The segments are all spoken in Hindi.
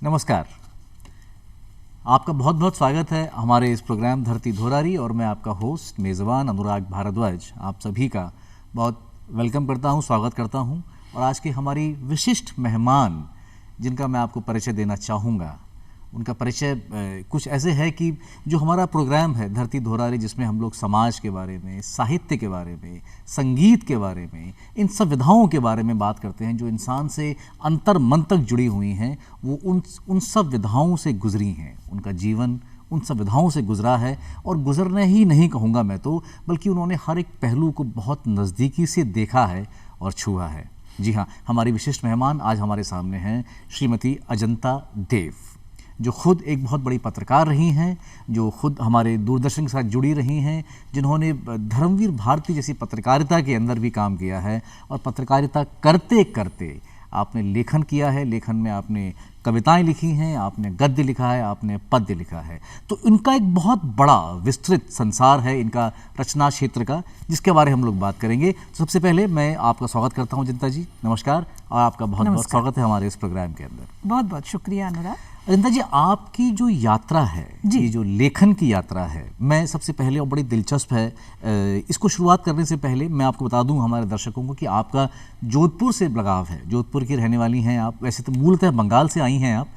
नमस्कार, आपका बहुत बहुत स्वागत है हमारे इस प्रोग्राम धरती धोरारी और मैं आपका होस्ट मेज़बान अनुराग भारद्वाज आप सभी का बहुत वेलकम करता हूं, स्वागत करता हूं। और आज के हमारी विशिष्ट मेहमान जिनका मैं आपको परिचय देना चाहूँगा, उनका परिचय कुछ ऐसे है कि जो हमारा प्रोग्राम है धरती धोरारी, जिसमें हम लोग समाज के बारे में, साहित्य के बारे में, संगीत के बारे में, इन सब विधाओं के बारे में बात करते हैं जो इंसान से अंतर मन तक जुड़ी हुई हैं। वो उन सब विधाओं से गुजरी हैं, उनका जीवन उन सब विधाओं से गुजरा है। और गुजरने ही नहीं कहूँगा मैं तो, बल्कि उन्होंने हर एक पहलू को बहुत नज़दीकी से देखा है और छुआ है। जी हाँ, हमारी विशिष्ट मेहमान आज हमारे सामने हैं श्रीमती अजंता देव, जो खुद एक बहुत बड़ी पत्रकार रही हैं, जो खुद हमारे दूरदर्शन के साथ जुड़ी रही हैं, जिन्होंने धर्मवीर भारती जैसी पत्रकारिता के अंदर भी काम किया है। और पत्रकारिता करते करते आपने लेखन किया है, लेखन में आपने कविताएं लिखी हैं, आपने गद्य लिखा है, आपने पद्य लिखा है। तो इनका एक बहुत बड़ा विस्तृत संसार है इनका रचना क्षेत्र का, जिसके बारे में हम लोग बात करेंगे। सबसे पहले मैं आपका स्वागत करता हूं अजंता जी, नमस्कार। और आपका बहुत बहुत स्वागत है हमारे इस प्रोग्राम के अंदर। बहुत बहुत शुक्रिया अनुराग। अजंता जी, आपकी जो यात्रा है, ये जो लेखन की यात्रा है, मैं सबसे पहले, और बड़ी दिलचस्प है, इसको शुरुआत करने से पहले मैं आपको बता दूं हमारे दर्शकों को कि आपका जोधपुर से लगाव है, जोधपुर की रहने वाली हैं आप। वैसे तो मूलतः बंगाल से आई हैं आप,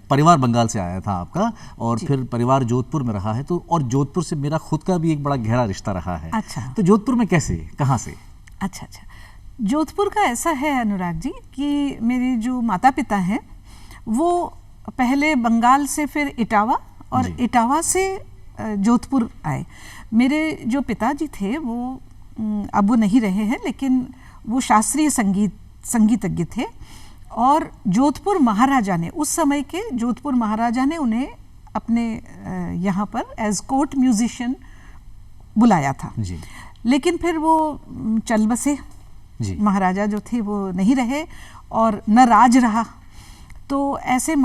परिवार बंगाल से आया था आपका, और फिर परिवार जोधपुर में रहा है। तो और जोधपुर से मेरा खुद का भी एक बड़ा गहरा रिश्ता रहा है। अच्छा। तो जोधपुर में कैसे, कहाँ से? अच्छा, जोधपुर का ऐसा है अनुराग जी कि मेरे जो माता पिता हैं वो पहले बंगाल से फिर इटावा और इटावा से जोधपुर आए। मेरे जो पिताजी थे वो अब वो नहीं रहे हैं, लेकिन वो शास्त्रीय संगीतज्ञ थे। और जोधपुर महाराजा ने, उस समय के जोधपुर महाराजा ने उन्हें अपने यहाँ पर एज कोर्ट म्यूजिशियन बुलाया था जी। लेकिन फिर वो चल बसे, महाराजा जो थे वो नहीं रहे और न राज रहा। तो ऐसे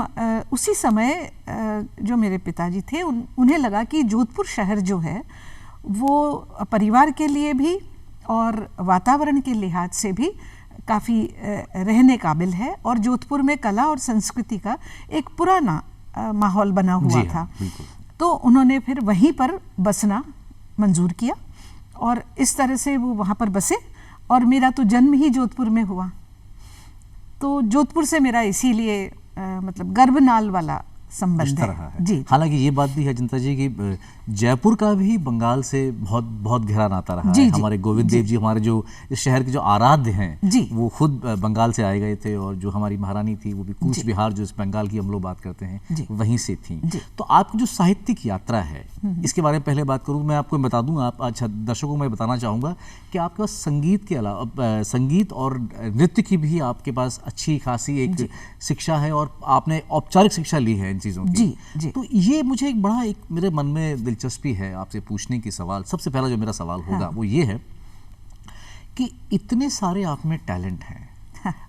उसी समय जो मेरे पिताजी थे उन्हें लगा कि जोधपुर शहर जो है वो परिवार के लिए भी और वातावरण के लिहाज से भी काफ़ी रहने काबिल है। और जोधपुर में कला और संस्कृति का एक पुराना माहौल बना हुआ था। तो उन्होंने फिर वहीं पर बसना मंजूर किया और इस तरह से वो वहाँ पर बसे। और मेरा तो जन्म ही जोधपुर में हुआ, तो जोधपुर से मेरा इसीलिए मतलब गर्भनाल वाला संबंध है जी। हालांकि ये बात भी है अजंता जी कि जयपुर का भी बंगाल से बहुत बहुत गहरा नाता रहा है। हमारे गोविंद देव जी, हमारे जो इस शहर के जो आराध्य हैं, वो खुद बंगाल से आए गए थे। और जो हमारी महारानी थी वो भी कूच बिहार, जो इस बंगाल की हम लोग बात करते हैं, वहीं से थी। तो आपकी जो साहित्यिक यात्रा है, इसके बारे में पहले बात करूँ, मैं आपको बता दूँ, आप अच्छा दर्शकों को मैं बताना चाहूँगा कि आपके पास संगीत के अलावा संगीत और नृत्य की भी आपके पास अच्छी खासी एक शिक्षा है और आपने औपचारिक शिक्षा ली है इन चीज़ों की। जी। तो ये मुझे एक बड़ा एक मेरे मन में दिलचस्पी है आपसे पूछने की सवाल। सबसे पहला जो मेरा सवाल होगा वो ये है कि इतने सारे आप में टैलेंट हैं,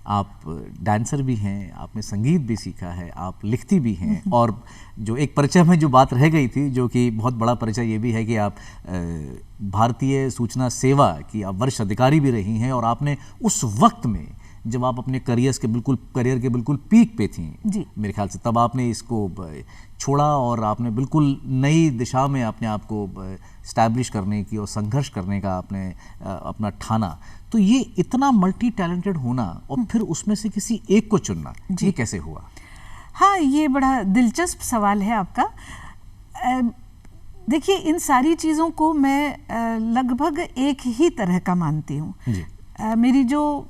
आप डांसर भी हैं, आपने संगीत भी सीखा है, आप लिखती भी हैं, और जो एक परिचय में जो बात रह गई थी, जो कि बहुत बड़ा परिचय ये भी है कि आप भारतीय सूचना सेवा की आप वरिष्ठ अधिकारी भी रही हैं। और आपने उस वक्त में जब आप अपने करियर के बिल्कुल पीक पे थी, मेरे ख्याल से, तब आपने इसको छोड़ा और आपने बिल्कुल नई दिशा में अपने आप को स्टैब्लिश करने की और संघर्ष करने का आपने अपना ठाना। तो ये इतना मल्टी टैलेंटेड होना और फिर उसमें से किसी एक को चुनना, ये कैसे हुआ? हाँ, ये बड़ा दिलचस्प सवाल है आपका। देखिए, इन सारी चीज़ों को मैं लगभग एक ही तरह का मानती हूँ। मेरी जो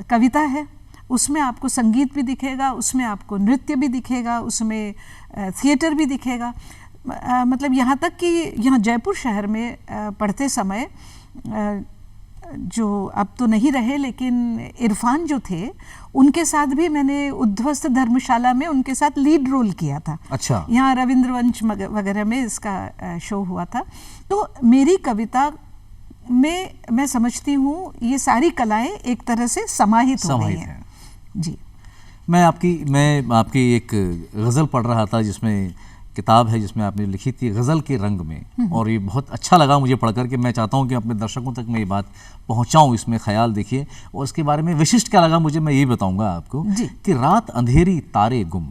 कविता है उसमें आपको संगीत भी दिखेगा, उसमें आपको नृत्य भी दिखेगा, उसमें थिएटर भी दिखेगा। मतलब यहाँ तक कि यहाँ जयपुर शहर में पढ़ते समय जो अब तो नहीं रहे, लेकिन इरफान जो थे, उनके साथ भी मैंने उद्ध्वस्त धर्मशाला में उनके साथ लीड रोल किया था। अच्छा। यहाँ रविंद्र वंश वगैरह में इसका शो हुआ था। तो मेरी कविता में मैं समझती हूँ ये सारी कलाएं एक तरह से समाहित हो गई हैं। जी। मैं आपकी एक गज़ल पढ़ रहा था जिसमें किताब है जिसमें आपने लिखी थी गज़ल के रंग में, और ये बहुत अच्छा लगा मुझे पढ़कर के। मैं चाहता हूँ कि अपने दर्शकों तक मैं ये बात पहुँचाऊँ, इसमें ख्याल देखिए। और इसके बारे में विशिष्ट क्या लगा मुझे, मैं ये बताऊँगा आपको कि रात अंधेरी तारे गुम,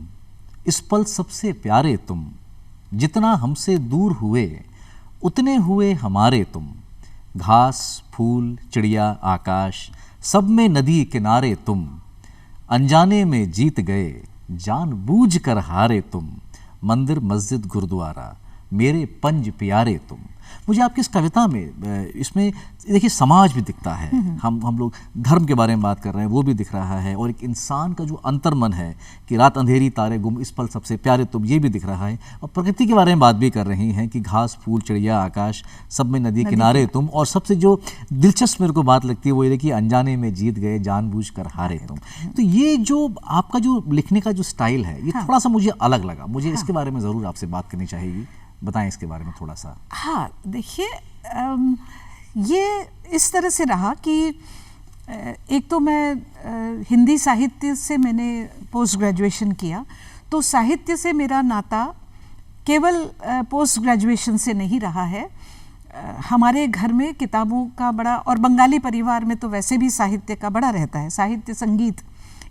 इस पल सबसे प्यारे तुम, जितना हमसे दूर हुए उतने हुए हमारे तुम, घास फूल चिड़िया आकाश सब में नदी किनारे तुम, अनजाने में जीत गए जानबूझ कर हारे तुम, मंदिर मस्जिद गुरुद्वारा मेरे पंज प्यारे तुम। मुझे आपकी इस कविता में इसमें देखिए समाज भी दिखता है, हम लोग धर्म के बारे में बात कर रहे हैं वो भी दिख रहा है, और एक इंसान का जो अंतर्मन है कि रात अंधेरी तारे गुम, इस पल सबसे प्यारे तुम, ये भी दिख रहा है। और प्रकृति के बारे में बात भी कर रही हैं कि घास फूल चिड़िया आकाश सब में नदी किनारे तुम, और सबसे जो दिलचस्प मेरे को बात लगती है वो ये कि अनजाने में जीत गए जानबूझ कर हारे तुम। तो ये जो आपका जो लिखने का जो स्टाइल है ये थोड़ा सा मुझे अलग लगा, मुझे इसके बारे में ज़रूर आपसे बात करनी चाहिए, बताएं इसके बारे में थोड़ा सा। हाँ देखिए, ये इस तरह से रहा कि एक तो मैं हिंदी साहित्य से मैंने पोस्ट ग्रेजुएशन किया, तो साहित्य से मेरा नाता केवल पोस्ट ग्रेजुएशन से नहीं रहा है। हमारे घर में किताबों का बड़ा, और बंगाली परिवार में तो वैसे भी साहित्य का बड़ा रहता है, साहित्य संगीत,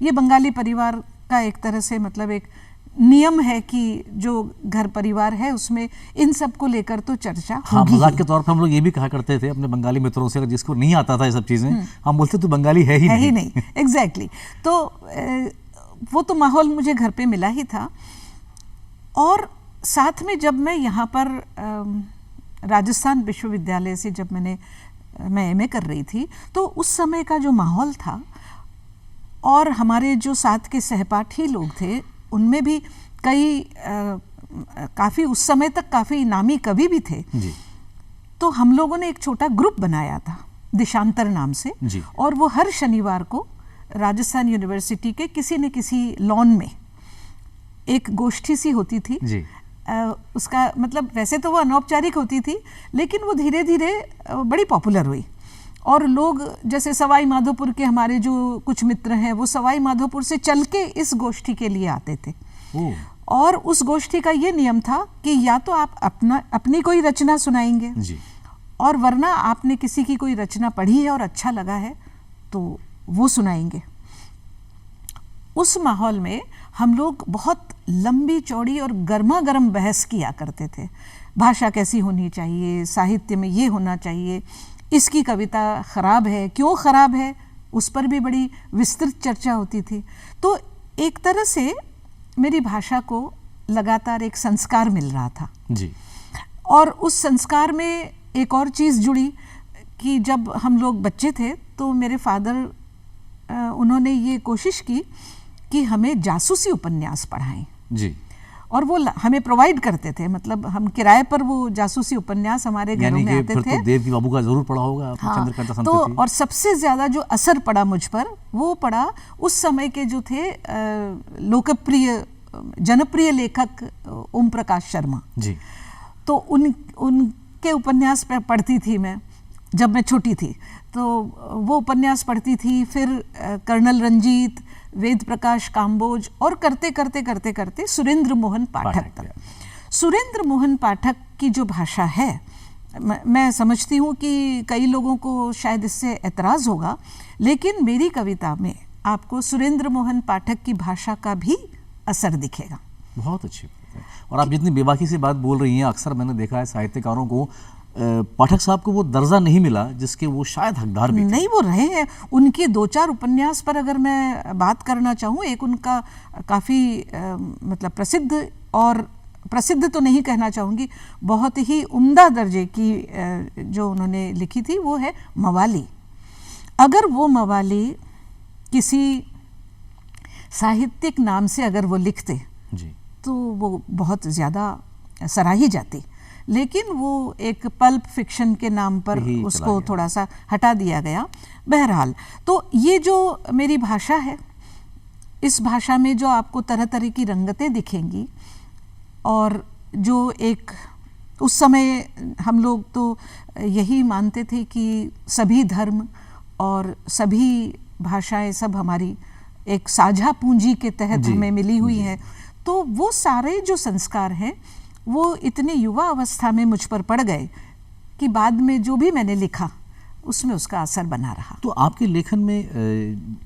ये बंगाली परिवार का एक तरह से मतलब एक नियम है कि जो घर परिवार है उसमें इन सब को लेकर तो चर्चा होगी। हाँ, मजाक के तौर पर हम लोग ये भी कहा करते थे अपने बंगाली मित्रों से, जिसको नहीं आता था ये सब चीज़ें, हम बोलते तो बंगाली है ही नहीं। एग्जैक्टली। तो वो तो माहौल मुझे घर पे मिला ही था। और साथ में जब मैं यहाँ पर राजस्थान विश्वविद्यालय से जब मैं एमए कर रही थी, तो उस समय का जो माहौल था और हमारे जो साथ के सहपाठी लोग थे उनमें भी कई काफ़ी उस समय तक काफ़ी नामी कवि भी थे जी। तो हम लोगों ने एक छोटा ग्रुप बनाया था देशांतर नाम से जी। और वो हर शनिवार को राजस्थान यूनिवर्सिटी के किसी न किसी लॉन में एक गोष्ठी सी होती थी जी। उसका मतलब वैसे तो वो अनौपचारिक होती थी लेकिन वो धीरे धीरे बड़ी पॉपुलर हुई और लोग जैसे सवाई माधोपुर के हमारे जो कुछ मित्र हैं वो सवाई माधोपुर से चल के इस गोष्ठी के लिए आते थे। और उस गोष्ठी का ये नियम था कि या तो आप अपनी कोई रचना सुनाएंगे जी। और वरना आपने किसी की कोई रचना पढ़ी है और अच्छा लगा है तो वो सुनाएंगे। उस माहौल में हम लोग बहुत लंबी चौड़ी और गर्मा गर्म बहस किया करते थे। भाषा कैसी होनी चाहिए, साहित्य में ये होना चाहिए, इसकी कविता ख़राब है, क्यों ख़राब है, उस पर भी बड़ी विस्तृत चर्चा होती थी। तो एक तरह से मेरी भाषा को लगातार एक संस्कार मिल रहा था जी। और उस संस्कार में एक और चीज़ जुड़ी कि जब हम लोग बच्चे थे तो मेरे फादर उन्होंने ये कोशिश की कि हमें जासूसी उपन्यास पढ़ाएं जी। और वो हमें प्रोवाइड करते थे, मतलब हम किराए पर वो जासूसी उपन्यास हमारे घरों में आते थे। तो देवकी बाबू का जरूर पढ़ा होगा आपने। हाँ, चंद्रकांता संतति। तो और सबसे ज़्यादा जो असर पड़ा मुझ पर वो पड़ा उस समय के जो थे लोकप्रिय जनप्रिय लेखक ओम प्रकाश शर्मा जी। तो उनके उपन्यास पढ़ती थी मैं जब मैं छोटी थी, तो वो उपन्यास पढ़ती थी। फिर कर्नल रंजीत, वेद प्रकाश काम्बोज और करते करते करते करते सुरेंद्र मोहन पाठक तक। सुरेंद्र मोहन पाठक की जो भाषा है, मैं समझती हूँ कि कई लोगों को शायद इससे एतराज़ होगा, लेकिन मेरी कविता में आपको सुरेंद्र मोहन पाठक की भाषा का भी असर दिखेगा। बहुत अच्छी बात है। और आप जितनी बेबाकी से बात बोल रही हैं, अक्सर मैंने देखा है साहित्यकारों को पाठक साहब को वो दर्जा नहीं मिला जिसके वो शायद हकदार भी थे। नहीं, वो रहे हैं। उनके 2-4 उपन्यास पर अगर मैं बात करना चाहूँ, एक उनका काफ़ी मतलब प्रसिद्ध तो नहीं कहना चाहूँगी, बहुत ही उम्दा दर्जे की जो उन्होंने लिखी थी वो है मवाली। अगर वो मवाली किसी साहित्यिक नाम से अगर वो लिखते जी, तो वो बहुत ज़्यादा सराही जाती, लेकिन वो एक पल्प फिक्शन के नाम पर उसको थोड़ा सा हटा दिया गया। बहरहाल, तो ये जो मेरी भाषा है, इस भाषा में जो आपको तरह तरह की रंगतें दिखेंगी और जो एक उस समय हम लोग तो यही मानते थे कि सभी धर्म और सभी भाषाएं सब हमारी एक साझा पूंजी के तहत हमें मिली हुई हैं, तो वो सारे जो संस्कार हैं वो इतनी युवा अवस्था में मुझ पर पड़ गए कि बाद में जो भी मैंने लिखा उसमें उसका असर बना रहा। तो आपके लेखन में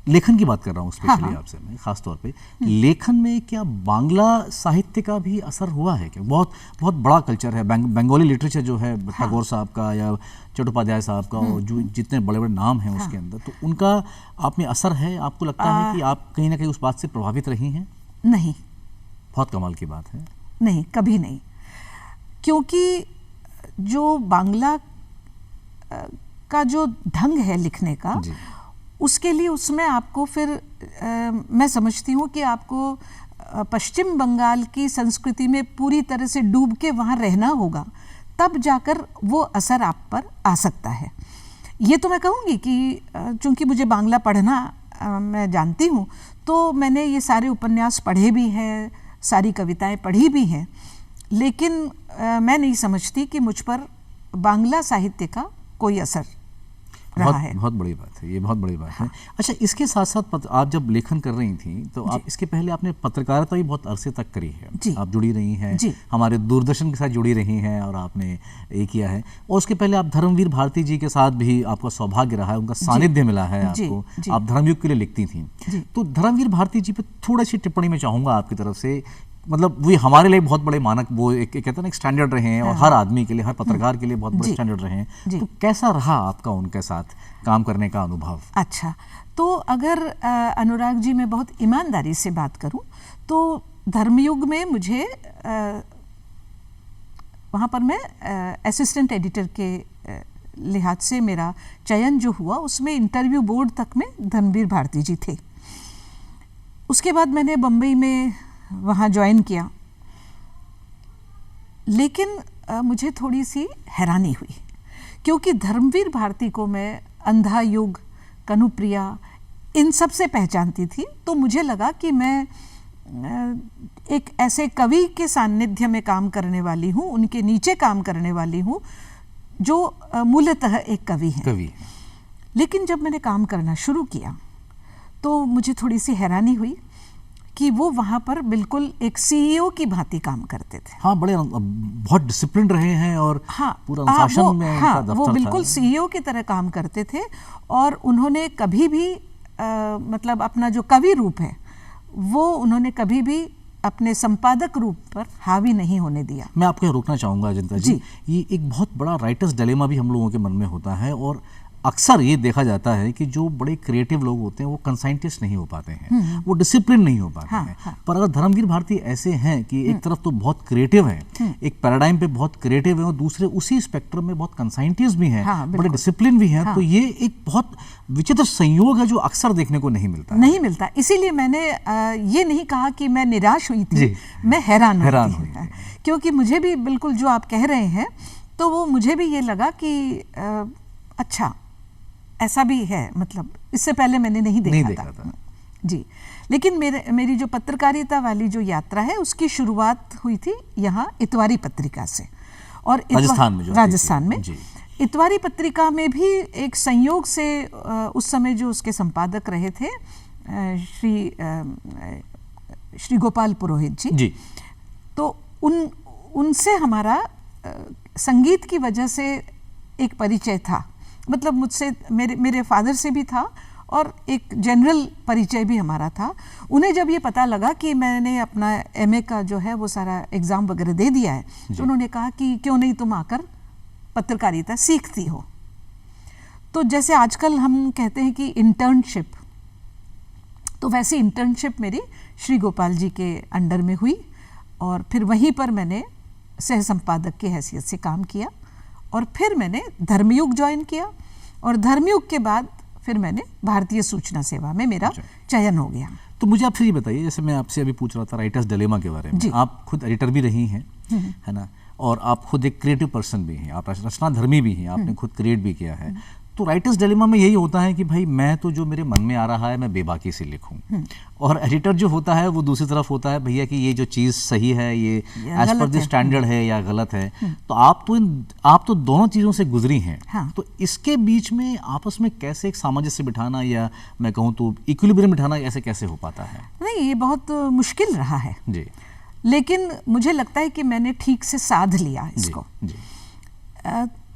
लेखन की बात कर रहा हूँ स्पेशली आपसे मैं खास तौर पे, लेखन में क्या बांग्ला साहित्य का भी असर हुआ है क्या? बहुत बहुत बड़ा कल्चर है बंगाली लिटरेचर जो है, टैगोर साहब का या चट्टोपाध्याय साहब का, और जो जितने बड़े बड़े नाम हैं उसके अंदर, तो उनका आप में असर है? आपको लगता है कि आप कहीं ना कहीं उस बात से प्रभावित रही हैं? नहीं, बहुत कमाल की बात है। नहीं, कभी नहीं, क्योंकि जो बांग्ला का जो ढंग है लिखने का, उसके लिए उसमें आपको फिर मैं समझती हूँ कि आपको पश्चिम बंगाल की संस्कृति में पूरी तरह से डूब के वहाँ रहना होगा, तब जाकर वो असर आप पर आ सकता है। ये तो मैं कहूँगी कि चूँकि मुझे बांग्ला पढ़ना मैं जानती हूँ, तो मैंने ये सारे उपन्यास पढ़े भी हैं, सारी कविताएं पढ़ी भी हैं, लेकिन मैं नहीं समझती कि मुझ पर बांग्ला साहित्य का कोई असर रहा है। बहुत बड़ी बात है, ये बहुत बड़ी बात है। अच्छा, इसके साथ साथ आप जब लेखन कर रही थी तो आप इसके पहले आपने पत्रकारिता भी बहुत अरसे तक करी है। आप जुड़ी रही हैं, हमारे दूरदर्शन के साथ जुड़ी रही हैं और आपने ये किया है। और उसके पहले आप धर्मवीर भारती जी के साथ भी आपका सौभाग्य रहा है, उनका सानिध्य मिला है आपको। आप धर्मयुग के लिए लिखती थी, तो धर्मवीर भारती जी पे थोड़ी सी टिप्पणी में चाहूँगा आपकी तरफ से। मतलब वो हमारे लिए बहुत बड़े मानक, वो एक कहते हैं ना, एक स्टैंडर्ड रहे हैं, और हर आदमी के लिए, हर पत्रकार के लिए बहुत बड़े स्टैंडर्ड रहे हैं। तो कैसा रहा आपका उनके साथ काम करने का अनुभव? अच्छा, तो अगर अनुराग जी मैं बहुत ईमानदारी से बात करूं तो धर्मयुग में मुझे वहाँ पर मैं असिस्टेंट एडिटर के लिहाज से मेरा चयन जो हुआ, उसमें इंटरव्यू बोर्ड तक में धर्मवीर भारती जी थे। उसके बाद मैंने बम्बई में वहाँ ज्वाइन किया, लेकिन मुझे थोड़ी सी हैरानी हुई, क्योंकि धर्मवीर भारती को मैं अंधा युग, कनुप्रिया, इन सब से पहचानती थी। तो मुझे लगा कि मैं एक ऐसे कवि के सानिध्य में काम करने वाली हूँ, उनके नीचे काम करने वाली हूँ, जो मूलतः एक कवि हैं। लेकिन जब मैंने काम करना शुरू किया तो मुझे थोड़ी सी हैरानी हुई कि वो वहाँ पर बिल्कुल एक सीईओ की भांति काम करते थे। हाँ, बड़े बहुत डिसिप्लिन रहे हैं और पूरा अनुशासन में उनका दफ्तर वो बिल्कुल सीईओ की तरह काम करते थे, और उन्होंने कभी भी मतलब अपना जो कवि रूप है वो उन्होंने कभी भी अपने संपादक रूप पर हावी नहीं होने दिया। मैं आपको यहाँ रोकना चाहूँगा अजंता जी, ये एक बहुत बड़ा राइटर्स डिलेमा भी हम लोगों के मन में होता है, और अक्सर ये देखा जाता है कि जो बड़े क्रिएटिव लोग होते हैं वो कंसाइंटिस्ट नहीं हो पाते हैं, वो डिसिप्लिन नहीं हो पाते हैं। पर अगर धर्मवीर भारती ऐसे हैं कि एक तरफ तो बहुत क्रिएटिव हैं, एक पैराडाइम पे बहुत क्रिएटिव हैं, और दूसरे उसी स्पेक्ट्रम में बहुत कंसाइंटिस्ट भी हैं, बड़े डिसिप्लिन भी हैं, तो ये एक बहुत विचित्र संयोग है जो अक्सर देखने को नहीं मिलता। इसीलिए मैंने ये नहीं कहा कि मैं निराश हुई थी, मैं हैरान हुई थी, क्योंकि मुझे भी बिल्कुल जो आप कह रहे हैं, तो वो मुझे भी ये लगा कि अच्छा, ऐसा भी है, मतलब इससे पहले मैंने नहीं देखा था। जी, लेकिन मेरी जो पत्रकारिता वाली जो यात्रा है उसकी शुरुआत हुई थी यहाँ इतवारी पत्रिका से, और राजस्थान में इतवारी पत्रिका में भी एक संयोग से उस समय जो उसके संपादक रहे थे श्री गोपाल पुरोहित जी, तो उनसे हमारा संगीत की वजह से एक परिचय था। मतलब मुझसे, मेरे फादर से भी था, और एक जनरल परिचय भी हमारा था। उन्हें जब ये पता लगा कि मैंने अपना एमए का जो है वो सारा एग्ज़ाम वगैरह दे दिया है, तो उन्होंने कहा कि क्यों नहीं तुम आकर पत्रकारिता सीखती हो। तो जैसे आजकल हम कहते हैं कि इंटर्नशिप, तो वैसे इंटर्नशिप मेरी श्री गोपाल जी के अंडर में हुई, और फिर वहीं पर मैंने सह संपादक की हैसियत से काम किया, और फिर मैंने धर्मयुग ज्वाइन किया, और धर्मयुग के बाद फिर मैंने भारतीय सूचना सेवा में मेरा चयन हो गया। तो मुझे आपसे ये बताइए, जैसे मैं आपसे अभी पूछ रहा था राइटर्स डिलेमा के बारे में, आप खुद एडिटर भी रही हैं, है ना, और आप खुद एक क्रिएटिव पर्सन भी हैं, आप रचना धर्मी भी हैं, आपने खुद क्रिएट भी किया है। तो राइटर्स डिलेमा में यही होता है कि भाई मैं तो जो मेरे मन में आ रहा है मैं बेबाकी से लिखूं, और एडिटर जो होता है वो दूसरी तरफ होता है, भैया कि ये जो चीज़ सही है, ये एज पर द स्टैंडर्ड है या गलत है। तो आप तो दोनों चीज़ों से गुजरी हैं। तो इसके बीच में आपस में कैसे एक सामंजस्य बिठाना, या मैं कहूँ तो इक्विलिब्रियम बिठाना, ऐसे कैसे हो पाता है? नहीं, ये बहुत मुश्किल रहा है जी, लेकिन मुझे लगता है कि मैंने ठीक से साध लिया इसको। जी।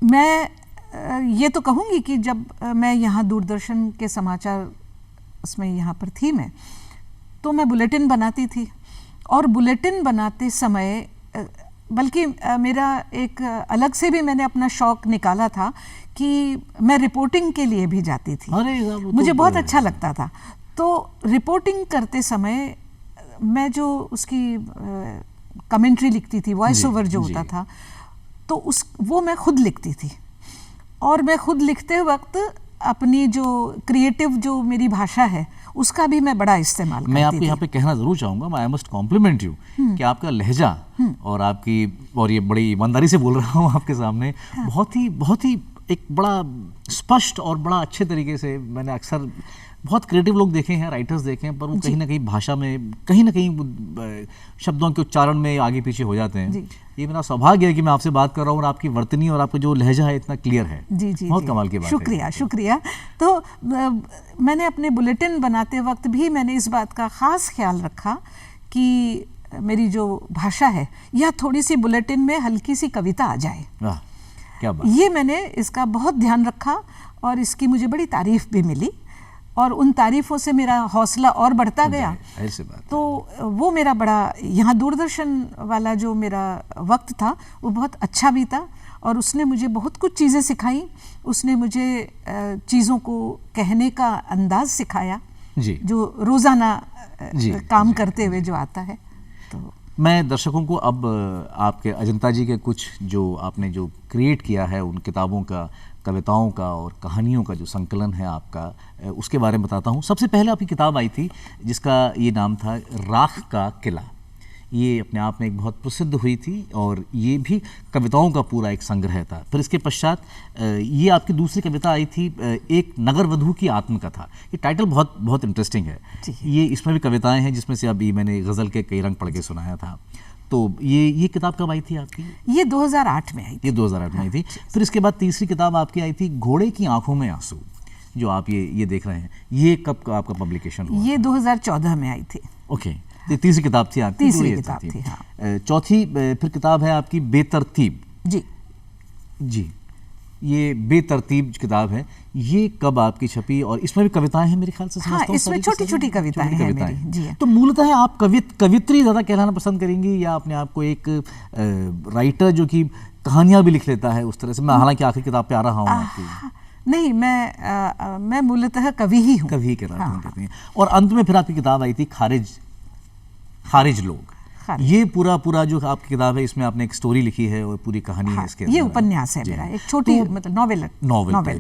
मैं ये तो कहूँगी कि जब मैं यहाँ दूरदर्शन के समाचार उसमें यहाँ पर थी मैं, तो मैं बुलेटिन बनाती थी, और बुलेटिन बनाते समय बल्कि मेरा एक अलग से भी मैंने अपना शौक निकाला था कि मैं रिपोर्टिंग के लिए भी जाती थी। मुझे बहुत अच्छा लगता था। तो रिपोर्टिंग करते समय मैं जो उसकी कमेंट्री लिखती थी, वॉइस ओवर जो होता था, तो वो मैं खुद लिखती थी, और मैं खुद लिखते वक्त अपनी जो क्रिएटिव जो मेरी भाषा है उसका भी मैं बड़ा इस्तेमाल करती थी। मैं आपको यहाँ पे कहना जरूर चाहूँगा, आई मस्ट कॉम्प्लीमेंट यू कि आपका लहजा और आपकी, और ये बड़ी ईमानदारी से बोल रहा हूँ आपके सामने, बहुत ही एक बड़ा स्पष्ट और बड़ा अच्छे तरीके से, मैंने अक्सर बहुत क्रिएटिव लोग देखे हैं, राइटर्स देखे हैं, पर वो कहीं ना कहीं भाषा में कहीं ना कहीं शब्दों के उच्चारण में आगे पीछे हो जाते हैं। ये मेरा सौभाग्य है कि मैं आपसे बात कर रहा हूँ और आपकी वर्तनी और आपका जो लहजा है इतना क्लियर है। बहुत कमाल की बात है। शुक्रिया। तो मैंने अपने बुलेटिन बनाते वक्त भी मैंने इस बात का ख़ास ख्याल रखा कि मेरी जो भाषा है या थोड़ी सी बुलेटिन में हल्की सी कविता आ जाए। क्या बात। ये मैंने इसका बहुत ध्यान रखा और इसकी मुझे बड़ी तारीफ भी मिली, और उन तारीफ़ों से मेरा हौसला और बढ़ता गया। ऐसी बात तो वो मेरा बड़ा, यहाँ दूरदर्शन वाला जो मेरा वक्त था वो बहुत अच्छा भी था, और उसने मुझे बहुत कुछ चीज़ें सिखाई। उसने मुझे चीज़ों को कहने का अंदाज सिखाया जो रोज़ाना काम करते हुए जो आता है। तो मैं दर्शकों को अब आपके अजंता जी के कुछ जो आपने जो क्रिएट किया है, उन किताबों का, कविताओं का और कहानियों का जो संकलन है आपका, उसके बारे में बताता हूँ। सबसे पहले आपकी किताब आई थी जिसका ये नाम था राख का किला। ये अपने आप में एक बहुत प्रसिद्ध हुई थी, और ये भी कविताओं का पूरा एक संग्रह था। फिर इसके पश्चात ये आपकी दूसरी कविता आई थी, एक नगर वधू की आत्मकथा। ये टाइटल बहुत बहुत इंटरेस्टिंग है। ये इसमें भी कविताएं हैं, जिसमें से अभी मैंने गज़ल के कई रंग पढ़ के सुनाया था। तो ये किताब कब आई थी आपकी? ये 2008 में आई थी। ये 2008 में आई थी। फिर इसके बाद तीसरी किताब आपकी आई थी, घोड़े की आंखों में आंसू, जो आप ये देख रहे हैं। ये कब आपका पब्लिकेशन हुआ? ये 2014 में आई थी। ओके, ये तीसरी किताब थी आपकी। तीसरी किताब थी, हाँ। चौथी फिर किताब है आपकी बेतरतीब। जी, ये बेतरतीब किताब है। ये कब आपकी छपी, और इसमें भी कविताएं हैं मेरे ख्याल से? हाँ, इसमें छोटी छोटी कविताएं हैं मेरी। जी। तो मूलतः आप कवित्री ज़्यादा कहलाना पसंद करेंगी, या अपने आप को एक राइटर जो कि कहानियाँ भी लिख लेता है उस तरह से? मैं हालांकि आखिरी किताब पे आ रहा हूँ आपकी। नहीं, मैं मूलतः कवि ही हूँ। कवि के नाते कहते हैं। और अंत में फिर आपकी किताब आई थी खारिज लोग। ये पूरा जो आपकी किताब है, इसमें आपने एक स्टोरी लिखी है और पूरी कहानी है इसके। ये उपन्यास है मेरा, एक छोटी मतलब नॉवेल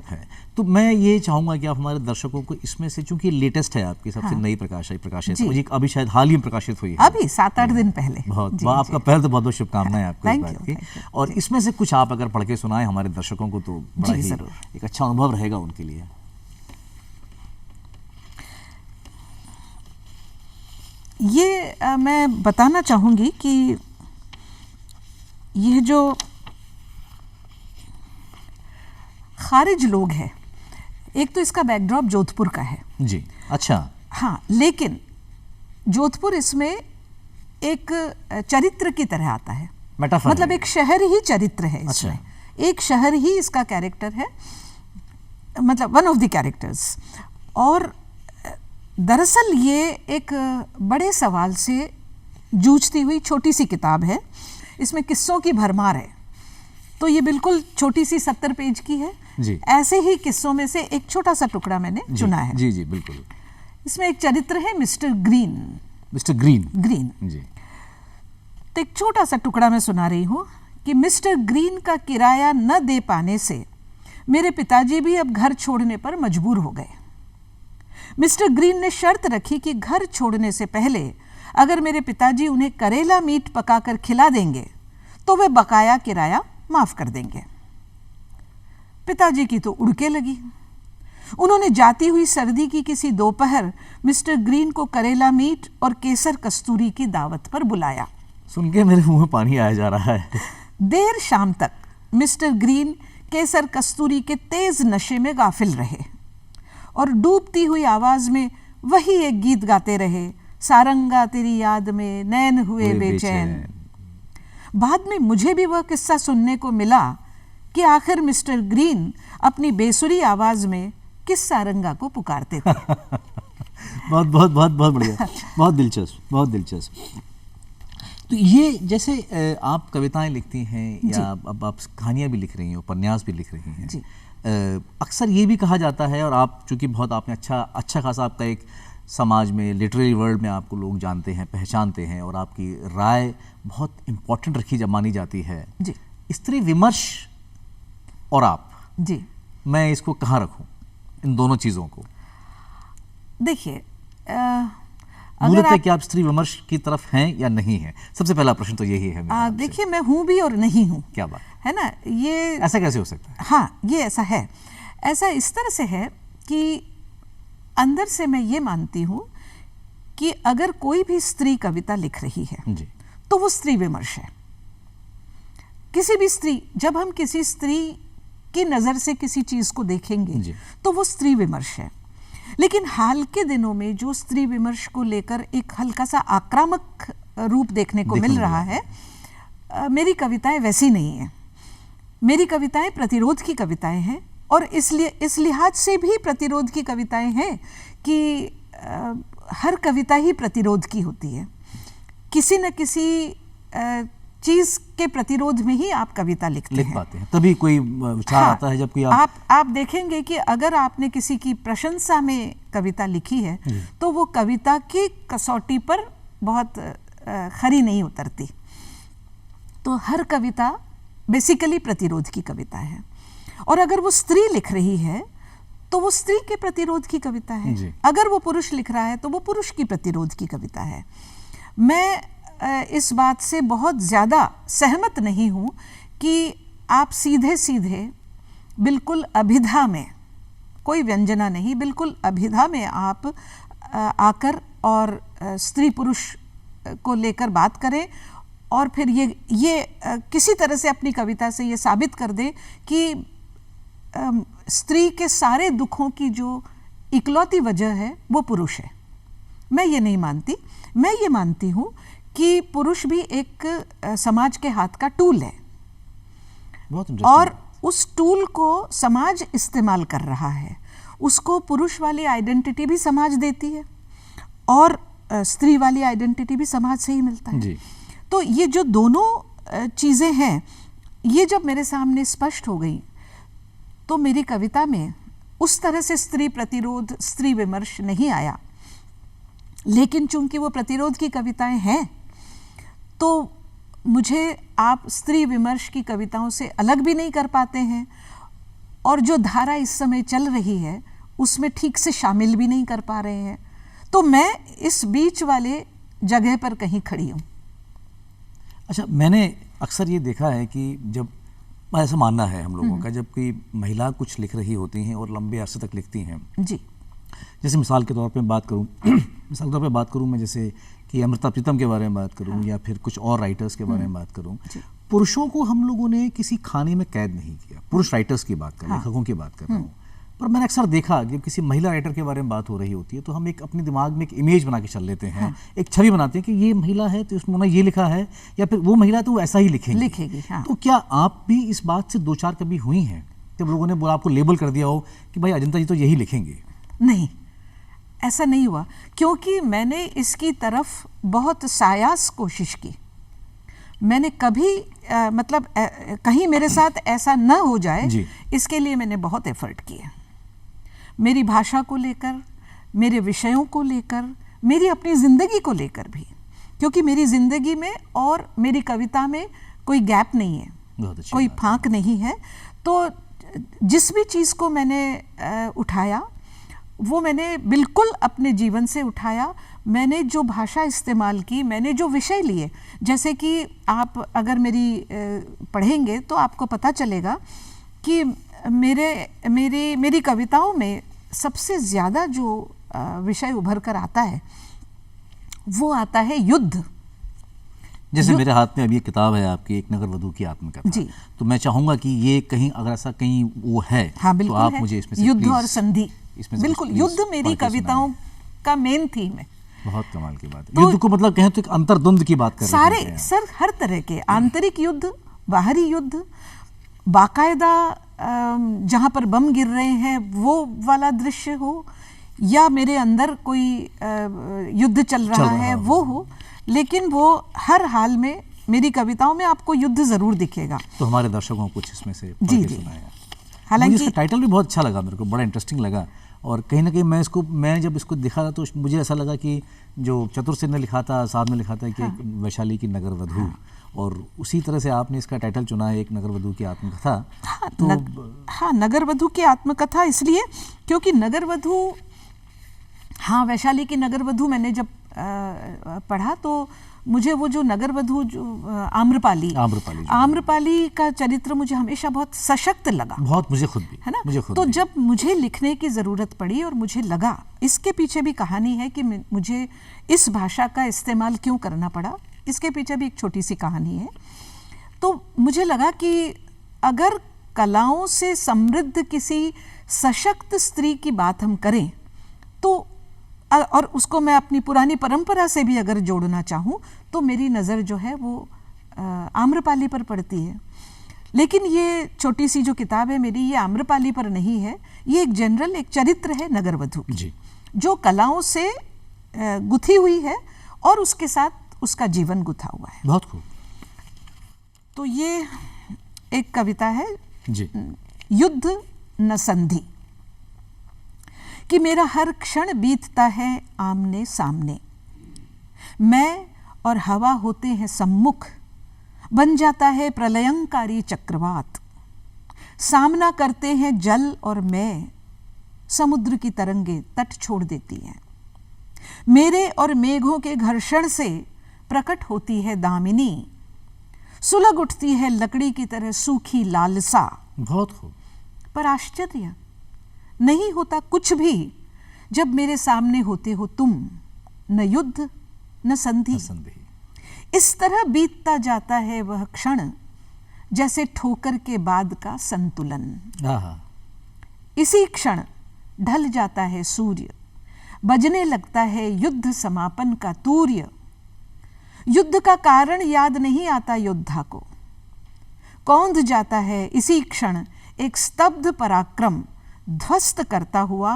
है। तो मैं ये चाहूँगा कि आप हमारे दर्शकों को इसमें से, चूंकि लेटेस्ट है आपकी, सबसे नई प्रकाशित अभी शायद हाल ही में प्रकाशित हुई है, अभी 7-8 दिन पहले। बहुत आपका पहले तो बहुत बहुत शुभकामनाएं आपको इस बात की। और इसमें से कुछ आप अगर पढ़ के सुनाएं हमारे दर्शकों को तो बड़ा ही एक अच्छा अनुभव रहेगा उनके लिए। ये मैं बताना चाहूँगी कि यह जो खारिज लोग है, एक तो इसका बैकड्रॉप जोधपुर का है। जी, अच्छा। हाँ, लेकिन जोधपुर इसमें एक चरित्र की तरह आता है, मतलब एक शहर ही चरित्र है इसमें। अच्छा। एक शहर ही इसका कैरेक्टर है, मतलब वन ऑफ द कैरेक्टर्स। और दरअसल ये एक बड़े सवाल से जूझती हुई छोटी सी किताब है। इसमें किस्सों की भरमार है। तो ये बिल्कुल छोटी सी 70 पेज की है। जी। ऐसे ही किस्सों में से एक छोटा सा टुकड़ा मैंने चुना है। जी जी, बिल्कुल। इसमें एक चरित्र है मिस्टर ग्रीन। जी। तो एक छोटा सा टुकड़ा मैं सुना रही हूँ कि मिस्टर ग्रीन का किराया न दे पाने से मेरे पिताजी भी अब घर छोड़ने पर मजबूर हो गए। मिस्टर ग्रीन ने शर्त रखी कि घर छोड़ने से पहले अगर मेरे पिताजी उन्हें करेला मीट पकाकर खिला देंगे तो वे बकाया किराया माफ कर देंगे। पिताजी की तो उड़के लगी। उन्होंने जाती हुई सर्दी की किसी दोपहर मिस्टर ग्रीन को करेला मीट और केसर कस्तूरी की दावत पर बुलाया। सुन के मेरे मुंह में पानी आया जा रहा है। देर शाम तक मिस्टर ग्रीन केसर कस्तूरी के तेज नशे में गाफिल रहे और डूबती हुई आवाज में वही एक गीत गाते रहे, सारंगा तेरी याद में नैन हुए बेचैन। बाद में मुझे भी वह किस्सा सुनने को मिला कि आखिर मिस्टर ग्रीन अपनी बेसुरी आवाज में किस सारंगा को पुकारते थे। बहुत बहुत बहुत बहुत बढ़िया, बहुत दिलचस्प, बहुत दिलचस्प। तो ये जैसे आप कविताएं लिखती हैं या अब आप कहानियां भी लिख रही हैं, उपन्यास भी लिख रही हैं जी। अक्सर ये भी कहा जाता है, और आप चूंकि बहुत आपने अच्छा खासा आपका एक समाज में, लिटरेरी वर्ल्ड में आपको लोग जानते हैं, पहचानते हैं, और आपकी राय बहुत इम्पोर्टेंट मानी जाती है जी। स्त्री विमर्श और आप, जी, मैं इसको कहाँ रखूं, इन दोनों चीज़ों को? देखिए, मूलतः क्या आप स्त्री विमर्श की तरफ हैं या नहीं हैं? सबसे पहला प्रश्न तो यही है मेरा आपसे। देखिए, मैं हूँ भी और नहीं हूँ। क्या बात है ना, ये ऐसा कैसे हो सकता है? हाँ, ये ऐसा है। ऐसा इस तरह से है कि अंदर से मैं ये मानती हूँ कि अगर कोई भी स्त्री कविता लिख रही है जी। तो वो स्त्री विमर्श है। किसी भी स्त्री, जब हम किसी स्त्री की नज़र से किसी चीज़ को देखेंगे तो वो स्त्री विमर्श है। लेकिन हाल के दिनों में जो स्त्री विमर्श को लेकर एक हल्का सा आक्रामक रूप देखने को मिल रहा है, मेरी कविताएं वैसी नहीं हैं। मेरी कविताएं प्रतिरोध की कविताएं हैं, और इसलिए इस लिहाज से भी प्रतिरोध की कविताएं हैं कि हर कविता ही प्रतिरोध की होती है। किसी न किसी चीज के प्रतिरोध में ही आप कविता लिख पाते हैं, तभी कोई विचार आता है। जब कोई आप देखेंगे कि अगर आपने किसी की प्रशंसा में कविता लिखी है तो वो कविता की कसौटी पर बहुत खरी नहीं उतरती। तो हर कविता बेसिकली प्रतिरोध की कविता है, और अगर वो स्त्री लिख रही है तो वो स्त्री के प्रतिरोध की कविता है। अगर वो पुरुष लिख रहा है तो वो पुरुष की प्रतिरोध की कविता है। मैं इस बात से बहुत ज़्यादा सहमत नहीं हूँ कि आप सीधे सीधे बिल्कुल अभिधा में, कोई व्यंजना नहीं, बिल्कुल अभिधा में आप आकर और स्त्री पुरुष को लेकर बात करें, और फिर ये किसी तरह से अपनी कविता से ये साबित कर दें कि स्त्री के सारे दुखों की जो इकलौती वजह है वो पुरुष है। मैं ये नहीं मानती। मैं ये मानती हूँ कि पुरुष भी एक समाज के हाथ का टूल है, और उस टूल को समाज इस्तेमाल कर रहा है। उसको पुरुष वाली आइडेंटिटी भी समाज देती है, और स्त्री वाली आइडेंटिटी भी समाज से ही मिलता है जी। तो ये जो दोनों चीज़ें हैं, ये जब मेरे सामने स्पष्ट हो गई तो मेरी कविता में उस तरह से स्त्री प्रतिरोध, स्त्री विमर्श नहीं आया। लेकिन चूंकि वो प्रतिरोध की कविताएं हैं तो मुझे आप स्त्री विमर्श की कविताओं से अलग भी नहीं कर पाते हैं, और जो धारा इस समय चल रही है उसमें ठीक से शामिल भी नहीं कर पा रहे हैं। तो मैं इस बीच वाले जगह पर कहीं खड़ी हूँ। अच्छा, मैंने अक्सर ये देखा है कि जब, ऐसा मानना है हम लोगों का, जब कोई महिला कुछ लिख रही होती हैं और लंबे अरसे तक लिखती हैं जी, जैसे मिसाल के तौर पे बात करूं मैं जैसे कि अमृता प्रीतम के बारे में बात करूं, या फिर कुछ और राइटर्स के बारे में बात करूं, पुरुषों को हम लोगों ने किसी खाने में कैद नहीं किया। पुरुष राइटर्स की बात कर, लेखकों की बात कर रहा हूँ, पर मैंने अक्सर देखा कि किसी महिला राइटर के बारे में बात हो रही होती है तो हम एक अपने दिमाग में एक इमेज बना के चल लेते हैं, एक छवि बनाते हैं कि ये महिला है तो उसने ये लिखा है, या फिर वो महिला तो वो ऐसा ही लिखेगी। तो क्या आप भी इस बात से दो चार कभी हुई हैं जब लोगों ने बोला, आपको लेबल कर दिया हो कि भाई अजंता जी तो यही लिखेंगे? नहीं, ऐसा नहीं हुआ, क्योंकि मैंने इसकी तरफ बहुत सायास कोशिश की। मैंने कभी कहीं मेरे साथ ऐसा न हो जाए, इसके लिए मैंने बहुत एफर्ट किए। मेरी भाषा को लेकर, मेरे विषयों को लेकर, मेरी अपनी ज़िंदगी को लेकर भी, क्योंकि मेरी ज़िंदगी में और मेरी कविता में कोई गैप नहीं है, कोई फांक नहीं है। तो जिस भी चीज़ को मैंने उठाया वो मैंने बिल्कुल अपने जीवन से उठाया। मैंने जो भाषा इस्तेमाल की, मैंने जो विषय लिए, जैसे कि आप अगर मेरी पढ़ेंगे तो आपको पता चलेगा कि मेरी कविताओं में सबसे ज़्यादा जो विषय उभर कर आता है वो आता है युद्ध। जैसे मेरे हाथ में अभी एक किताब है आपकी, एक नगर वधू की आत्मकथा जी, तो मैं चाहूँगा कि ये कहीं, अगर ऐसा कहीं वो है, हाँ, बिल्कुल तो आप है। मुझे इसमें से युद्ध और संधि, बिल्कुल युद्ध मेरी कविताओं का मेन थीम है। बहुत कमाल की बात है। युद्ध को मतलब कहें तो एक अंतर्द्वंद की बात कर रहे सारे हैं सर, हर तरह के आंतरिक युद्ध, बाहरी युद्ध, बाकायदा जहाँ पर बम गिर रहे हैं वो वाला दृश्य हो, या मेरे अंदर कोई युद्ध चल रहा है वो हो, लेकिन वो हर हाल में मेरी कविताओं में आपको युद्ध जरूर दिखेगा। तो हमारे दर्शकों को कुछ इसमें से पढ़ जी के जी। सुनाया। हालांकि इसका टाइटल भी बहुत अच्छा लगा, मेरे को बड़ा इंटरेस्टिंग लगा। और कहीं ना कहीं मैं जब इसको देखा था तो मुझे ऐसा लगा कि जो चतुर सिंह ने लिखा था, साहब ने लिखा था कि एक वैशाली की नगर वधू, और उसी तरह से आपने इसका टाइटल चुना है, एक नगर वधू की आत्मकथा। हाँ, नगर वधू की आत्मकथा इसलिए क्योंकि नगर वधू, हाँ, वैशाली की नगर वधू मैंने जब पढ़ा तो मुझे वो जो नगर वधू जो आम्रपाली का चरित्र मुझे हमेशा बहुत सशक्त लगा, बहुत, मुझे खुद भी, है ना। मुझे खुद तो भी। जब मुझे लिखने की ज़रूरत पड़ी और मुझे लगा इसके पीछे भी कहानी है कि मुझे इस भाषा का इस्तेमाल क्यों करना पड़ा, इसके पीछे भी एक छोटी सी कहानी है। तो मुझे लगा कि अगर कलाओं से समृद्ध किसी सशक्त स्त्री की बात हम करें तो, और उसको मैं अपनी पुरानी परंपरा से भी अगर जोड़ना चाहूँ तो मेरी नज़र जो है वो आम्रपाली पर पड़ती है। लेकिन ये छोटी सी जो किताब है मेरी, ये आम्रपाली पर नहीं है, ये एक जनरल एक चरित्र है नगर वधू जी, जो कलाओं से गुथी हुई है और उसके साथ उसका जीवन गुथा हुआ है। बहुत खूब। तो ये एक कविता है जी। युद्ध न संधि, कि मेरा हर क्षण बीतता है आमने सामने, मैं और हवा होते हैं सम्मुख, बन जाता है प्रलयंकारी चक्रवात, सामना करते हैं जल और मैं, समुद्र की तरंगे तट छोड़ देती हैं, मेरे और मेघों के घर्षण से प्रकट होती है दामिनी, सुलग उठती है लकड़ी की तरह सूखी लालसा। बहुत खूब। पर आश्चर्य, नहीं होता कुछ भी जब मेरे सामने होते हो तुम, न युद्ध न संधि। इस तरह बीतता जाता है वह क्षण जैसे ठोकर के बाद का संतुलन। इसी क्षण ढल जाता है सूर्य, बजने लगता है युद्ध समापन का तूर्य, युद्ध का कारण याद नहीं आता योद्धा को, कौंध जाता है इसी क्षण एक स्तब्ध पराक्रम, ध्वस्त करता हुआ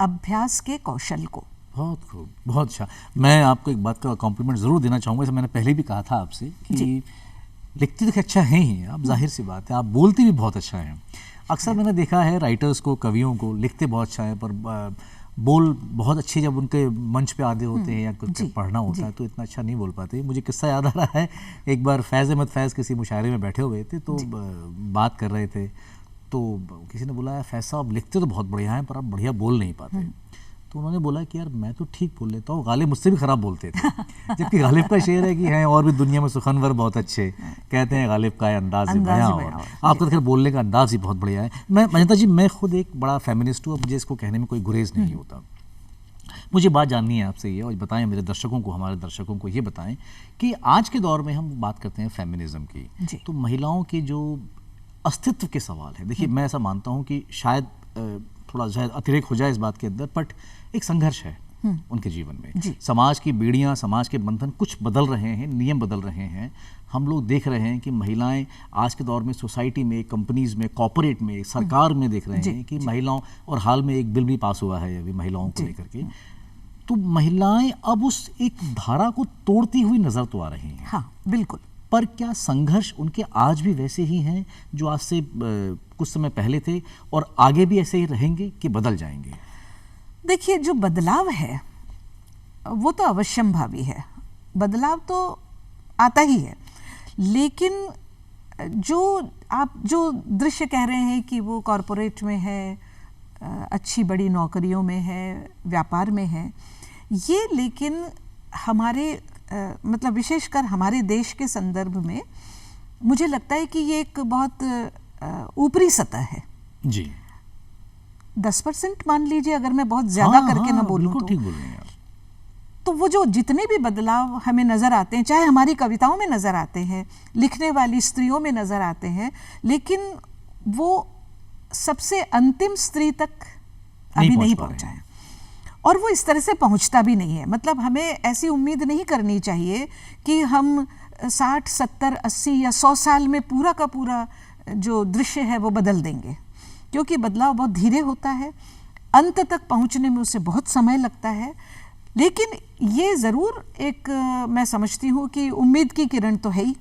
अभ्यास के कौशल को। बहुत खूब, बहुत अच्छा। मैं आपको एक बात का कॉम्प्लीमेंट ज़रूर देना चाहूँगा, जैसे मैंने पहले भी कहा था आपसे कि लिखती तो अच्छा है ही आप, जाहिर सी बात है, आप बोलती भी बहुत अच्छा है। अक्सर मैंने देखा है राइटर्स को, कवियों को, लिखते बहुत अच्छा है पर बोल बहुत अच्छे जब उनके मंच पे आदे होते हैं या कुछ पढ़ना होता है तो इतना अच्छा नहीं बोल पाते। मुझे किस्सा याद आ रहा है, एक बार फैज़ अहमद फैज़ किसी मुशायरे में बैठे हुए थे तो बात कर रहे थे, तो किसी ने बोला फैज़ साहब लिखते तो बहुत बढ़िया हैं पर आप बढ़िया बोल नहीं पाते। तो उन्होंने बोला कि यार मैं तो ठीक बोल लेता हूँ, गालिब मुझसे भी ख़राब बोलते थे। जबकि गालिब का शेर है कि हैं और भी दुनिया में सुखनवर बहुत अच्छे, कहते हैं गालिब का अंदाज़ बयां, और आपका तो खैर बोलने का अंदाज़ ही बहुत बढ़िया है। मैं मजंता जी, मैं खुद एक बड़ा फेमिनिस्ट हूँ, अब मुझे इसको कहने में कोई गुरेज नहीं होता। मुझे बात जाननी है आपसे ये, और बताएं मेरे दर्शकों को, हमारे दर्शकों को ये बताएं कि आज के दौर में हम बात करते हैं फेमिनिज्म की, तो महिलाओं के जो अस्तित्व के सवाल है, देखिए मैं ऐसा मानता हूँ कि शायद थोड़ा शायद अतिरेक हो जाए इस बात के अंदर, बट एक संघर्ष है उनके जीवन में। समाज की बेड़ियां, समाज के बंधन कुछ बदल रहे हैं, नियम बदल रहे हैं। हम लोग देख रहे हैं कि महिलाएं आज के दौर में सोसाइटी में, कंपनीज में, कॉर्पोरेट में, सरकार में देख रहे हैं कि महिलाओं, और हाल में एक बिल भी पास हुआ है अभी महिलाओं को लेकर के, तो महिलाएं अब उस एक धारा को तोड़ती हुई नजर तो आ रही हैं। हाँ बिल्कुल। पर क्या संघर्ष उनके आज भी वैसे ही हैं जो आज से कुछ समय पहले थे, और आगे भी ऐसे ही रहेंगे कि बदल जाएंगे? देखिए, जो बदलाव है वो तो अवश्यंभावी है, बदलाव तो आता ही है, लेकिन जो आप जो दृश्य कह रहे हैं कि वो कॉरपोरेट में है, अच्छी बड़ी नौकरियों में है, व्यापार में है, ये लेकिन हमारे मतलब विशेषकर हमारे देश के संदर्भ में मुझे लगता है कि ये एक बहुत ऊपरी सतह है जी। 10% मान लीजिए, अगर मैं बहुत ज्यादा करके ना बोलूं तो। ठीक बोल रहे हैं आप। तो वो जो जितने भी बदलाव हमें नजर आते हैं, चाहे हमारी कविताओं में नजर आते हैं, लिखने वाली स्त्रियों में नजर आते हैं, लेकिन वो सबसे अंतिम स्त्री तक अभी नहीं पहुंचा है। और वो इस तरह से पहुंचता भी नहीं है। मतलब हमें ऐसी उम्मीद नहीं करनी चाहिए कि हम 60, 70, 80 या 100 साल में पूरा का पूरा जो दृश्य है वो बदल देंगे, क्योंकि बदलाव बहुत धीरे होता है, अंत तक पहुंचने में उसे बहुत समय लगता है। लेकिन ये ज़रूर एक मैं समझती हूँ कि उम्मीद की किरण तो है ही,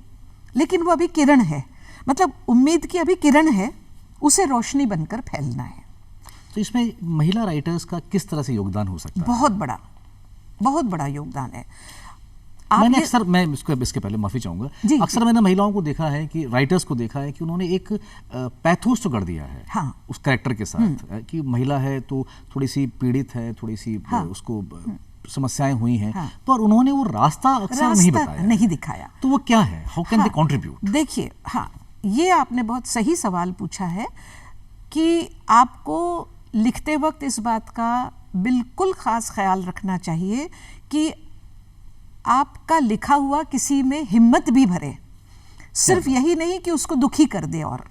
लेकिन वो अभी किरण है, मतलब उम्मीद की अभी किरण है, उसे रोशनी बनकर फैलना है। तो इसमें महिला राइटर्स का किस तरह से योगदान हो सकता है? बहुत बड़ा योगदान है। मैंने अक्सर, मैं इसके पहले माफ़ी चाहूँगा, अक्सर मैंने महिलाओं को देखा है कि राइटर्स को देखा है कि उन्होंने एक पैथोस तो कर दिया है, हाँ, उस कैरेक्टर के साथ, कि महिला है तो थोड़ी सी पीड़ित है, थोड़ी सी उसको समस्याएं हुई हैं, पर उन्होंने वो रास्ता अक्सर नहीं बताया, नहीं दिखाया। तो वो क्या है? How can they contribute? देखिए, हाँ, ये आपने बहुत सही सवाल पूछा है कि आपको लिखते वक्त इस बात का बिल्कुल खास ख्याल रखना चाहिए कि आपका लिखा हुआ किसी में हिम्मत भी भरे, सिर्फ यही नहीं कि उसको दुखी कर दे। और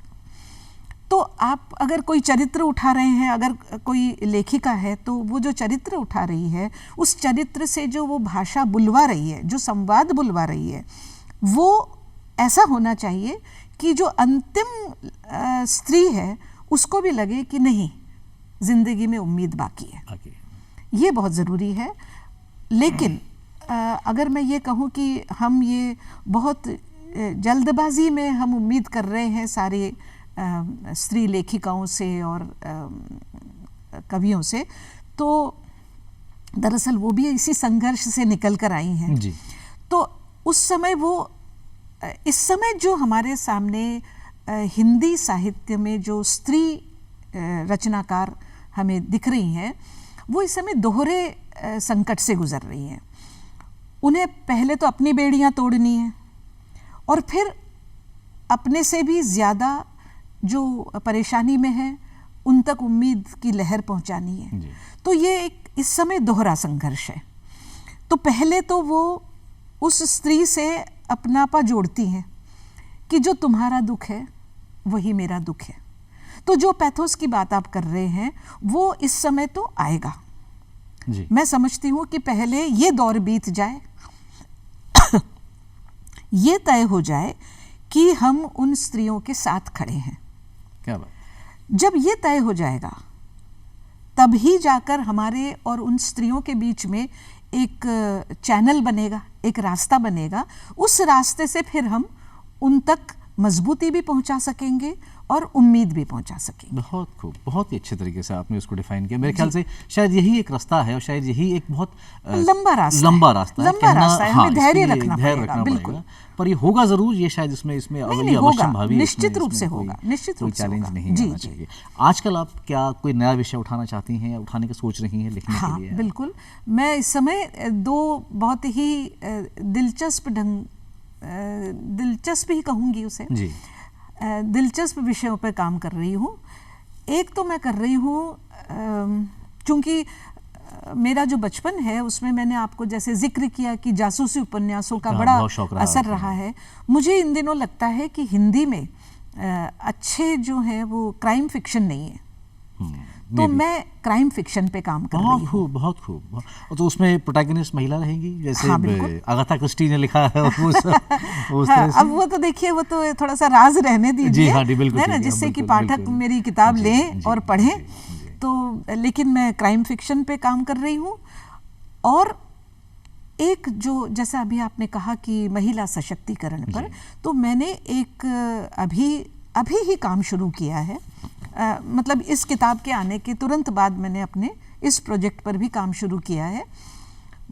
तो आप अगर कोई चरित्र उठा रहे हैं, अगर कोई लेखिका है, तो वो जो चरित्र उठा रही है, उस चरित्र से जो वो भाषा बुलवा रही है, जो संवाद बुलवा रही है, वो ऐसा होना चाहिए कि जो अंतिम स्त्री है उसको भी लगे कि नहीं, जिंदगी में उम्मीद बाकी है। ये बहुत ज़रूरी है। लेकिन अगर मैं ये कहूँ कि हम ये बहुत जल्दबाजी में हम उम्मीद कर रहे हैं सारे स्त्री लेखिकाओं से और कवियों से, तो दरअसल वो भी इसी संघर्ष से निकल कर आई हैं जी। तो उस समय वो, इस समय जो हमारे सामने हिंदी साहित्य में जो स्त्री रचनाकार हमें दिख रही हैं, वो इस समय दोहरे संकट से गुजर रही हैं। उन्हें पहले तो अपनी बेड़ियां तोड़नी है और फिर अपने से भी ज़्यादा जो परेशानी में है उन तक उम्मीद की लहर पहुंचानी है। तो ये एक इस समय दोहरा संघर्ष है। तो पहले तो वो उस स्त्री से अपनापा जोड़ती हैं कि जो तुम्हारा दुख है वही मेरा दुख है। तो जो पैथोस की बात आप कर रहे हैं वो इस समय तो आएगा जी। मैं समझती हूँ कि पहले ये दौर बीत जाए, ये तय हो जाए कि हम उन स्त्रियों के साथ खड़े हैं। क्या बात? जब ये तय हो जाएगा तभी जाकर हमारे और उन स्त्रियों के बीच में एक चैनल बनेगा, एक रास्ता बनेगा। उस रास्ते से फिर हम उन तक मजबूती भी पहुंचा सकेंगे और उम्मीद भी पहुंचा सकेंगे। बहुत खूब, बहुत ही अच्छे तरीके से आपने उसको डिफाइन किया। मेरे ख्याल से शायद यही एक रास्ता है और शायद यही एक बहुत लंबा रास्ता है। हमें धैर्य रखना पड़ेगा, पर ये होगा जरूर। ये शायद इसमें अवश्यम भावी निश्चित रूप से होगा, निश्चित रूप से चैलेंज नहीं आना चाहिए। आजकल आप क्या कोई नया विषय उठाना चाहती हैं या उठाने का सोच रही हैं लिखने के लिए? बिल्कुल, मैं इस समय दो बहुत ही दिलचस्प ही कहूँगी उसे जी, दिलचस्प विषयों पर काम कर रही हूँ। एक तो मैं कर रही हूँ, चूँकि मेरा जो बचपन है उसमें मैंने आपको जैसे जिक्र किया कि जासूसी उपन्यासों का बड़ा असर रहा है। मुझे इन दिनों लगता है कि हिंदी में अच्छे जो हैं वो क्राइम फिक्शन नहीं है, तो मैं क्राइम फिक्शन पे काम कर रही हूँ। बहुत खूब। तो उसमें प्रोटैगनिस्ट महिला रहेंगी, जैसे अगाथा क्रिस्टी ने लिखा है अब वो तो देखिए, वो तो थोड़ा सा राज रहने दीजिए, है ना, जिससे कि पाठक मेरी किताब लें और पढ़ें। तो लेकिन मैं क्राइम फिक्शन पे काम कर रही हूँ। और एक जो, जैसा अभी आपने कहा कि महिला सशक्तिकरण पर, तो मैंने एक अभी ही काम शुरू किया है। मतलब इस किताब के आने के तुरंत बाद मैंने अपने इस प्रोजेक्ट पर भी काम शुरू किया है।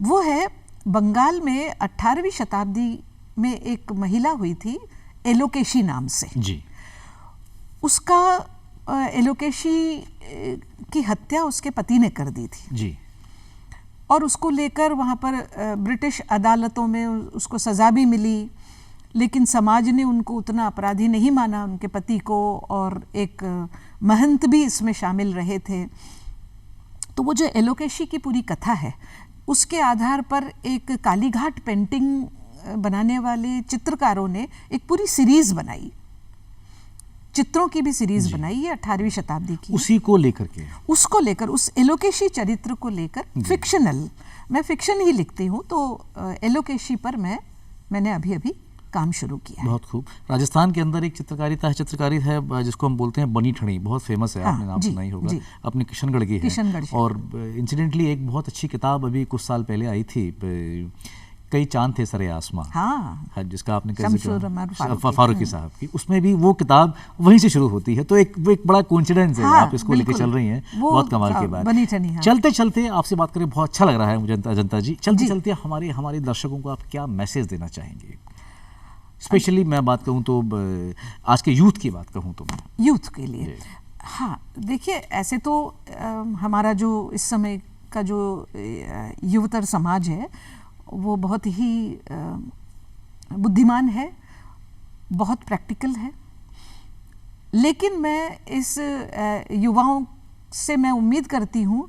वो है, बंगाल में 18वीं शताब्दी में एक महिला हुई थी एलोकेशी नाम से जी। उसका एलोकेशी की हत्या उसके पति ने कर दी थी जी, और उसको लेकर वहाँ पर ब्रिटिश अदालतों में उसको सज़ा भी मिली, लेकिन समाज ने उनको उतना अपराधी नहीं माना, उनके पति को, और एक महंत भी इसमें शामिल रहे थे। तो वो जो एलोकेशी की पूरी कथा है उसके आधार पर एक कालीघाट पेंटिंग बनाने वाले चित्रकारों ने एक पूरी सीरीज बनाई, चित्रों की भी सीरीज बनाई है 18वीं शताब्दी की। उसी को लेकर के, उसको लेकर, उस एलोकेशी चरित्र को लेकर फिक्शनल, मैं फिक्शन ही लिखती हूँ, तो एलोकेशी पर मैंने अभी काम शुरू किया है। बहुत खूब। राजस्थान के अंदर एक चित्रकारी है जिसको हम बोलते हैं बनी ठणी, बहुत फेमस है। आपने नाम सुना ही होगा, अपने किशनगढ़ की है। किशनगढ़ से। और इंसिडेंटली एक बहुत अच्छी किताब अभी कुछ साल पहले आई थी, कई चांद थे सरे आसमां, हाँ, जिसका आपने फारूकी साहब की, उसमें भी वो किताब वहीं से शुरू होती है। तो एक बड़ा कोइंसिडेंस है, आप इसको लेके चल रही हैं, बहुत कमाल की बात। चलते चलते आपसे बात करें, बहुत अच्छा लग रहा है मुझे अजंता जी। चलते चलते हमारे दर्शकों को आप क्या मैसेज देना चाहेंगे? स्पेशली मैं बात कहूँ तो आज के यूथ की बात कहूँ तो मैं यूथ के लिए, हाँ, देखिए, ऐसे तो हमारा जो इस समय का जो युवतर समाज है वो बहुत ही बुद्धिमान है, बहुत प्रैक्टिकल है, लेकिन मैं इस युवाओं से मैं उम्मीद करती हूँ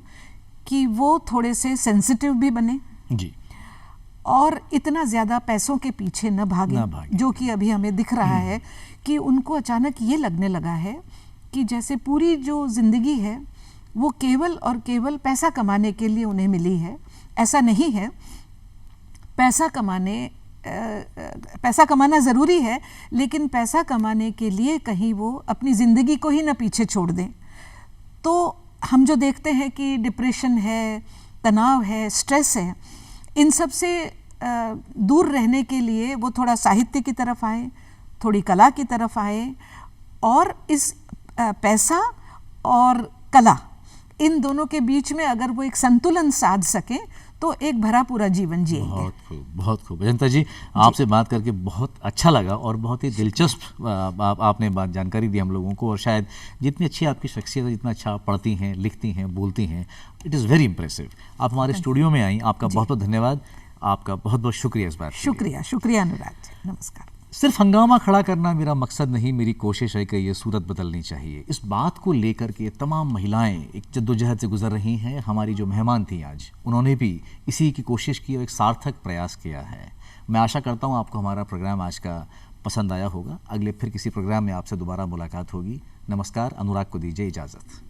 कि वो थोड़े से सेंसिटिव भी बने जी, और इतना ज़्यादा पैसों के पीछे न भागे, जो कि अभी हमें दिख रहा है कि उनको अचानक ये लगने लगा है कि जैसे पूरी जो ज़िंदगी है वो केवल और केवल पैसा कमाने के लिए उन्हें मिली है। ऐसा नहीं है, पैसा कमाना ज़रूरी है, लेकिन पैसा कमाने के लिए कहीं वो अपनी ज़िंदगी को ही न पीछे छोड़ दें। तो हम जो देखते हैं कि डिप्रेशन है, तनाव है, स्ट्रेस है, इन सब से दूर रहने के लिए वो थोड़ा साहित्य की तरफ आए, थोड़ी कला की तरफ आए, और इस पैसा और कला, इन दोनों के बीच में अगर वो एक संतुलन साध सकें तो एक भरा पूरा जीवन जिएंगे। बहुत खूब, बहुत खूब। अजंता जी, आपसे बात करके बहुत अच्छा लगा और बहुत ही दिलचस्प आपने जानकारी दी हम लोगों को, और शायद जितनी अच्छी आपकी शख्सियत है, जितना अच्छा आप पढ़ती हैं, लिखती हैं, बोलती हैं, इट इज़ वेरी इंप्रेसिव। आप हमारे स्टूडियो में आई, आपका बहुत बहुत धन्यवाद, आपका बहुत बहुत शुक्रिया इस बात। शुक्रिया अनुराग जी, नमस्कार। सिर्फ हंगामा खड़ा करना मेरा मकसद नहीं, मेरी कोशिश है कि ये सूरत बदलनी चाहिए। इस बात को लेकर के तमाम महिलाएं एक जद्दोजहद से गुजर रही हैं। हमारी जो मेहमान थी आज, उन्होंने भी इसी की कोशिश की और एक सार्थक प्रयास किया है। मैं आशा करता हूँ आपको हमारा प्रोग्राम आज का पसंद आया होगा। अगले फिर किसी प्रोग्राम में आपसे दोबारा मुलाकात होगी। नमस्कार, अनुराग को दीजिए इजाज़त।